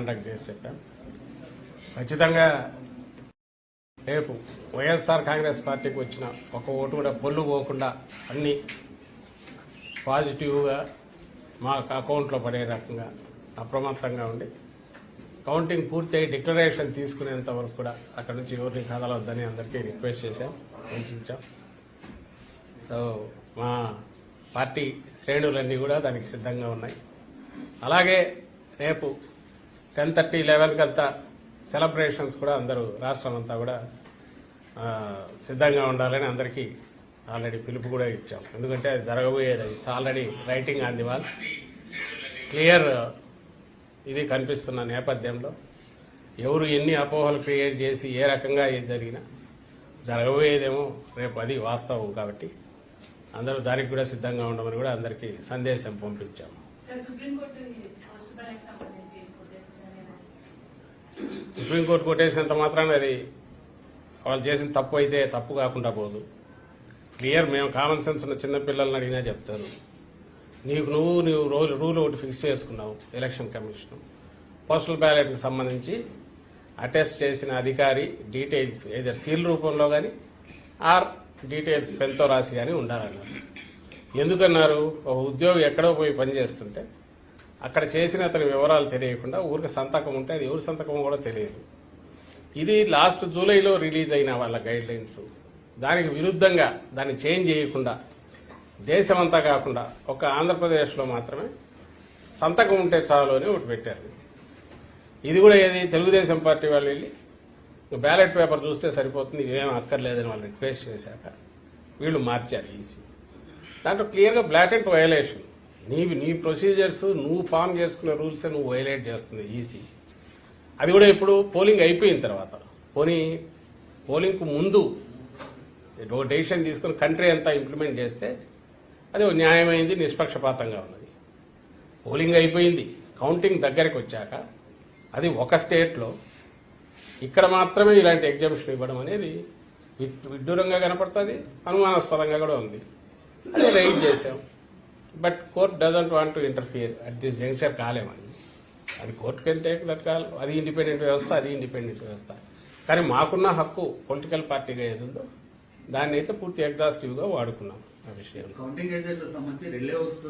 Conduct చేసి చెప్పాం. ఖచ్చితంగా రేపు వైఎస్ఆర్ కాంగ్రెస్ పార్టీకి వచ్చిన ఒక ఓటు కూడా పొల్లు పోకుండా అన్ని పాజిటివ్గా మా అకౌంట్లో పడే రకంగా అప్రమత్తంగా ఉండి కౌంటింగ్ పూర్తయి డిక్లరేషన్ తీసుకునేంత వరకు కూడా అక్కడ నుంచి ఎవరిని కదలవద్దని అందరికీ రిక్వెస్ట్ చేశాం, సూచించాం. సో మా పార్టీ శ్రేణులన్నీ కూడా దానికి సిద్ధంగా ఉన్నాయి. అలాగే రేపు 10:30, 11 అంతా సెలబ్రేషన్స్ కూడా అందరూ రాష్ట్రం అంతా కూడా సిద్ధంగా ఉండాలని అందరికీ ఆల్రెడీ పిలుపు కూడా ఇచ్చాం. ఎందుకంటే అది జరగబోయేది, it's already writing on the wall, clear ఇది కనిపిస్తున్న నేపథ్యంలో ఎవరు ఎన్ని అపోహలు క్రియేట్ చేసి ఏ రకంగా ఏది జరిగినా జరగబోయేదేమో రేపు అది వాస్తవం. కాబట్టి అందరూ దానికి కూడా సిద్ధంగా ఉండమని కూడా అందరికీ సందేశం పంపించాము. సుప్రీంకోర్టు కొట్టేసినంత మాత్రాన అది వాళ్ళు చేసిన తప్పు అయితే తప్పు కాకుండా పోదు. క్లియర్, మేము కామన్ సెన్స్ ఉన్న చిన్నపిల్లల్ని అడిగినా చెప్తారు. నువ్వు రూల్ ఒకటి ఫిక్స్ చేసుకున్నావు. ఎలక్షన్ కమిషన్ పోస్టల్ బ్యాలెట్కి సంబంధించి అటెస్ట్ చేసిన అధికారి డీటెయిల్స్ ఏదో సీల్ రూపంలో కానీ ఆర్ డీటెయిల్స్ పెన్తో రాసి కానీ ఉండాలన్నారు. ఎందుకన్నారు? ఒక ఉద్యోగి ఎక్కడో పోయి పనిచేస్తుంటే అక్కడ చేసిన అతని వివరాలు తెలియకుండా ఊరికి సంతకం ఉంటే అది ఎవరి సంతకం కూడా తెలియదు. ఇది లాస్ట్ జూలైలో రిలీజ్ అయిన వాళ్ళ గైడ్ లైన్స్. దానికి విరుద్ధంగా దాన్ని చేంజ్ చేయకుండా దేశమంతా కాకుండా ఒక ఆంధ్రప్రదేశ్లో మాత్రమే సంతకం ఉంటే చాలు అని ఒకటి పెట్టారు. ఇది కూడా ఏది తెలుగుదేశం పార్టీ వాళ్ళు వెళ్ళి బ్యాలెట్ పేపర్ చూస్తే సరిపోతుంది, ఇవేం అక్కర్లేదని వాళ్ళు రిక్వెస్ట్ చేశాక వీళ్ళు మార్చారు ఈసీ. దాంట్లో క్లియర్గా బ్లాటెంట్ వయలేషన్. నీ ప్రొసీజర్స్ నువ్వు ఫామ్ చేసుకున్న రూల్సే నువ్వు వయలేట్ చేస్తుంది ఈసీ. అది కూడా ఇప్పుడు పోలింగ్ అయిపోయిన తర్వాత, పోలింగ్కు ముందు డెసిషన్ తీసుకుని కంట్రీ అంతా ఇంప్లిమెంట్ చేస్తే అది న్యాయమైంది, నిష్పక్షపాతంగా ఉన్నది. పోలింగ్ అయిపోయింది, కౌంటింగ్ దగ్గరికి వచ్చాక అది ఒక స్టేట్లో ఇక్కడ మాత్రమే ఇలాంటి ఎగ్జామ్షన్ ఇవ్వడం అనేది విడ్డూరంగా కనపడుతుంది, అనుమానాస్పదంగా కూడా ఉంది. అదే రైట్ చేశాం. But court doesn't want to interfere at this junction. కాలేమని అది కోర్టు కంటే అది ఇండిపెండెంట్ వ్యవస్థ, అది ఇండిపెండెంట్ వ్యవస్థ. కానీ మాకున్న హక్కు పొలిటికల్ పార్టీగా ఏదుందో దాన్ని అయితే పూర్తి ఎగ్జాస్టివ్ గా వాడుకున్నాం. ఆ విషయం కౌంటింగ్ ఏజెంట్లకు సంబంధించి రిలేవర్స్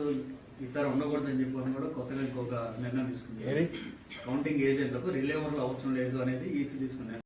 ఈసారి ఉండకూడదని చెప్పి కూడా కొత్తగా ఇంకొక నిర్ణయం తీసుకుంది. కౌంటింగ్ ఏజెంట్లకు రిలేవర్లు అవసరం లేదు అనేది ఈసీ తీసుకున్నారు.